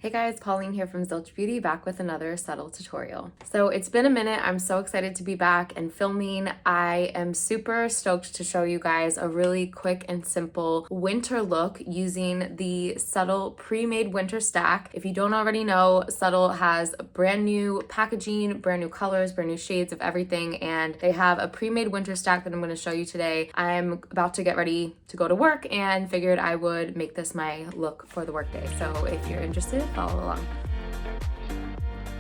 Hey guys, Pauline here from Zilch Beauty, back with another Subtl tutorial. So it's been a minute. I'm so excited to be back and filming. I am super stoked to show you guys a really quick and simple winter look using the Subtl pre-made winter stack. If you don't already know, Subtl has brand new packaging, brand new colors, brand new shades of everything, and they have a pre-made winter stack that I'm going to show you today. I'm about to get ready to go to work and figured I would make this my look for the workday. So if you're interested, follow along.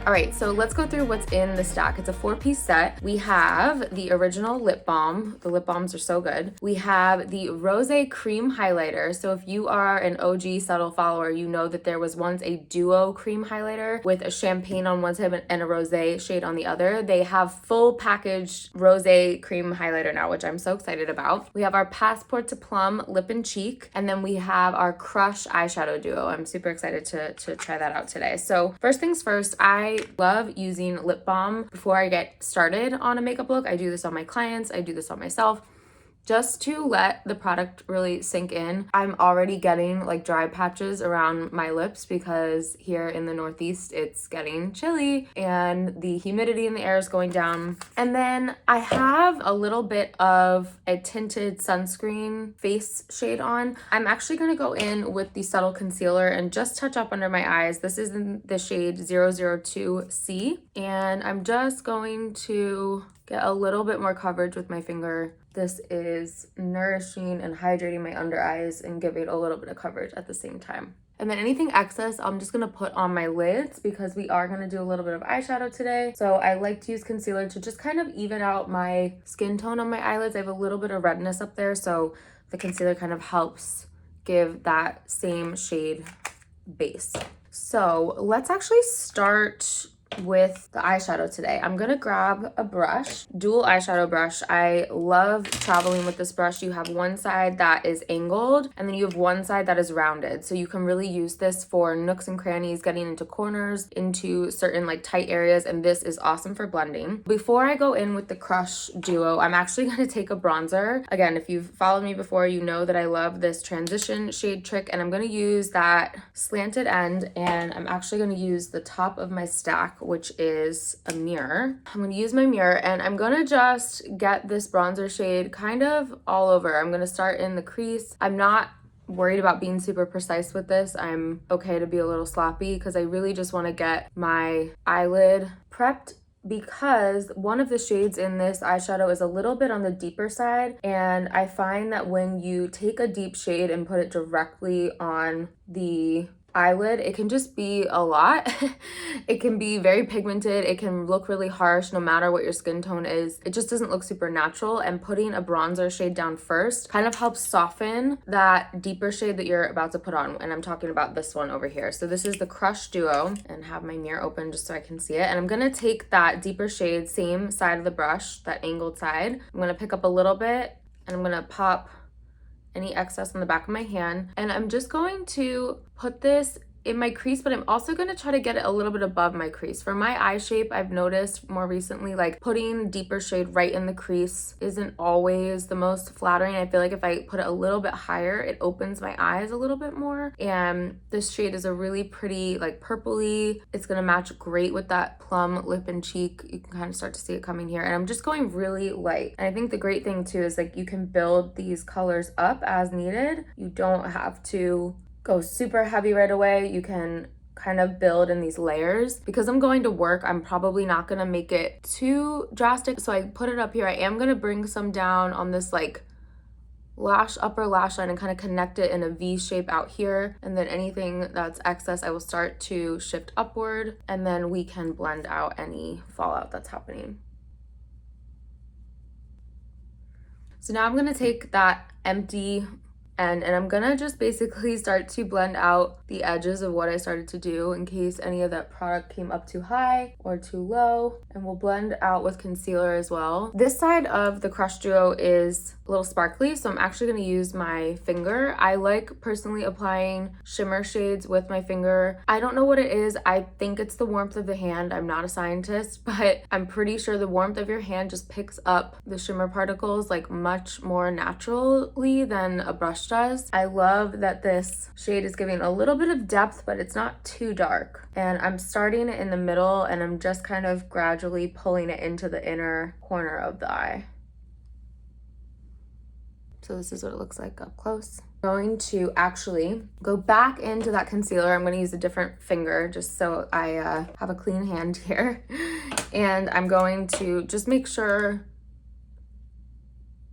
All right, so let's go through what's in the stack. It's a 4-piece set. We have the original lip balm. The lip balms are so good. We have the rosé cream highlighter. So if you are an OG Subtl follower, you know that there was once a duo cream highlighter with a champagne on one side and a rosé shade on the other. They have full packaged rosé cream highlighter now, which I'm so excited about. We have our Passport to Plum lip and cheek, and then we have our Crush eyeshadow duo. I'm super excited to try that out today. So first things first, I love using lip balm before I get started on a makeup look. I do this on my clients, I do this on myself, just to let the product really sink in. I'm already getting like dry patches around my lips because here in the Northeast it's getting chilly and the humidity in the air is going down. And then I have a little bit of a tinted sunscreen face shade on. I'm actually going to go in with the Subtl concealer and just touch up under my eyes. This is in the shade 002C, and I'm just going to get a little bit more coverage with my finger. This is nourishing and hydrating my under eyes and giving a little bit of coverage at the same time. And then anything excess, I'm just gonna put on my lids because we are gonna do a little bit of eyeshadow today. So I like to use concealer to just kind of even out my skin tone on my eyelids. I have a little bit of redness up there, so the concealer kind of helps give that same shade base. So let's actually start with the eyeshadow today. I'm gonna grab a brush, dual eyeshadow brush. I love traveling with this brush. You have one side that is angled and then you have one side that is rounded. So you can really use this for nooks and crannies, getting into corners, into certain like tight areas, and this is awesome for blending. Before I go in with the Crush duo, I'm actually gonna take a bronzer. Again, if you've followed me before, you know that I love this transition shade trick, and I'm gonna use that slanted end, and I'm actually gonna use the top of my stack, which is a mirror. I'm gonna use my mirror and I'm gonna just get this bronzer shade kind of all over. I'm gonna start in the crease. I'm not worried about being super precise with this. I'm okay to be a little sloppy because I really just want to get my eyelid prepped, because one of the shades in this eyeshadow is a little bit on the deeper side, and I find that when you take a deep shade and put it directly on the eyelid, it can just be a lot. It can be very pigmented. It can look really harsh no matter what your skin tone is. It just doesn't look super natural, and putting a bronzer shade down first kind of helps soften that deeper shade that you're about to put on, and I'm talking about this one over here. So this is the Crush duo, and have my mirror open just so I can see it, and I'm gonna take that deeper shade, same side of the brush, that angled side. I'm gonna pick up a little bit and I'm gonna pop any excess on the back of my hand, and I'm just going to put this in my crease, but I'm also going to try to get it a little bit above my crease. For my eye shape, I've noticed more recently, like putting deeper shade right in the crease isn't always the most flattering. I feel like if I put it a little bit higher, it opens my eyes a little bit more. And this shade is a really pretty like purpley. It's going to match great with that plum lip and cheek. You can kind of start to see it coming here, and I'm just going really light. And I think the great thing too is like you can build these colors up as needed. You don't have to go super heavy right away. You can kind of build in these layers. Because I'm going to work, I'm probably not gonna make it too drastic, so I put it up here. I am gonna bring some down on this like upper lash line and kind of connect it in a V shape out here, and then anything that's excess I will start to shift upward, and then we can blend out any fallout that's happening. So now I'm gonna take that empty and I'm gonna just basically start to blend out the edges of what I started to do in case any of that product came up too high or too low, and we'll blend out with concealer as well. This side of the Crush duo is a little sparkly, so I'm actually gonna use my finger. I like personally applying shimmer shades with my finger. I don't know what it is. I think it's the warmth of the hand. I'm not a scientist, but I'm pretty sure the warmth of your hand just picks up the shimmer particles like much more naturally than a brush blush does. I love that this shade is giving a little bit of depth, but it's not too dark. And I'm starting it in the middle, and I'm just kind of gradually pulling it into the inner corner of the eye. So this is what it looks like up close. I'm going to actually go back into that concealer. I'm going to use a different finger just so I have a clean hand here. And I'm going to just make sure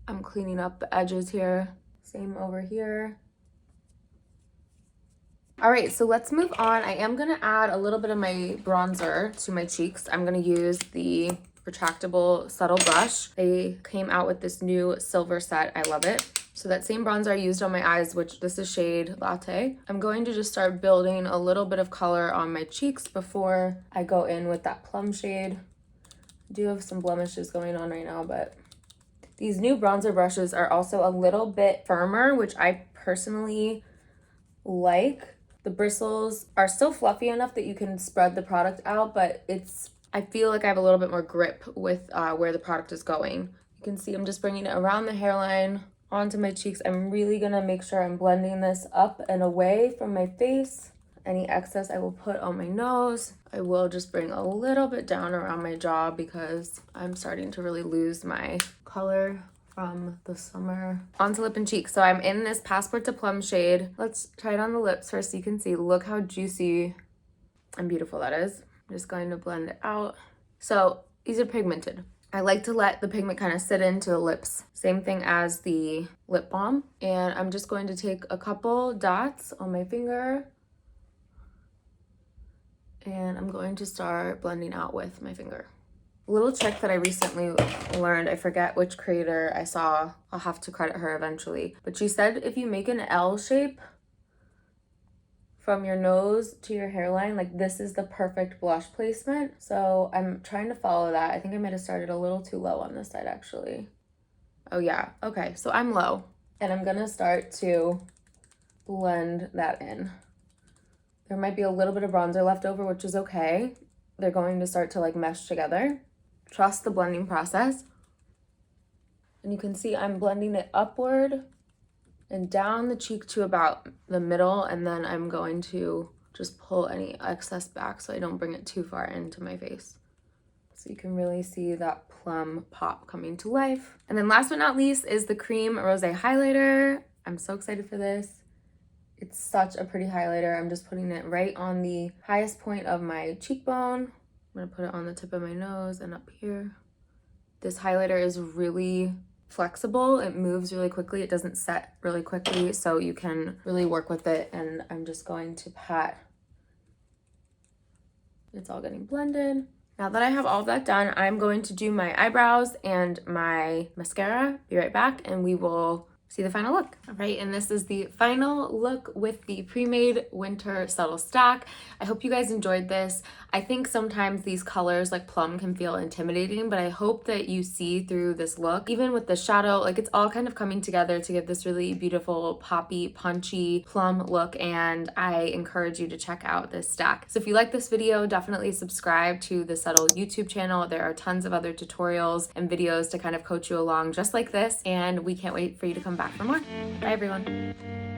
I'm cleaning up the edges here. Same over here. All right, so let's move on. I am gonna add a little bit of my bronzer to my cheeks. I'm gonna use the retractable Subtl brush. They came out with this new silver set. I love it. So that same bronzer I used on my eyes, which this is shade Latte. I'm going to just start building a little bit of color on my cheeks before I go in with that plum shade. I do have some blemishes going on right now, but these new bronzer brushes are also a little bit firmer, which I personally like. The bristles are still fluffy enough that you can spread the product out, but I feel like I have a little bit more grip with where the product is going. You can see I'm just bringing it around the hairline, onto my cheeks. I'm really gonna make sure I'm blending this up and away from my face. Any excess I will put on my nose. I will just bring a little bit down around my jaw because I'm starting to really lose my color from the summer. Onto lip and cheek. So I'm in this Passport to Plum shade. Let's try it on the lips first so you can see. Look how juicy and beautiful that is. I'm just going to blend it out. So these are pigmented. I like to let the pigment kind of sit into the lips. Same thing as the lip balm. And I'm just going to take a couple dots on my finger, and I'm going to start blending out with my finger. A little trick that I recently learned, I forget which creator I saw, I'll have to credit her eventually, but she said if you make an L shape from your nose to your hairline, like this is the perfect blush placement. So I'm trying to follow that. I think I might have started a little too low on this side actually. Oh yeah, okay, so I'm low. And I'm gonna start to blend that in. There might be a little bit of bronzer left over, which is okay. They're going to start to like mesh together. Trust the blending process. And you can see I'm blending it upward and down the cheek to about the middle, and then I'm going to just pull any excess back so I don't bring it too far into my face. So you can really see that plum pop coming to life. And then last but not least is the Cream Rosé Highlighter. I'm so excited for this. It's such a pretty highlighter. I'm just putting it right on the highest point of my cheekbone. I'm gonna put it on the tip of my nose and up here. This highlighter is really flexible. It moves really quickly. It doesn't set really quickly, so you can really work with it. And I'm just going to pat. It's all getting blended. Now that I have all of that done, I'm going to do my eyebrows and my mascara. Be right back and we will see the final look. All right, and this is the final look with the pre-made winter subtle stack. I hope you guys enjoyed this. I think sometimes these colors like plum can feel intimidating, but I hope that you see through this look, even with the shadow, like it's all kind of coming together to give this really beautiful, poppy, punchy plum look, and I encourage you to check out this stack. So if you like this video, definitely subscribe to the Subtl YouTube channel. There are tons of other tutorials and videos to kind of coach you along just like this, and we can't wait for you to come back for more. Bye everyone.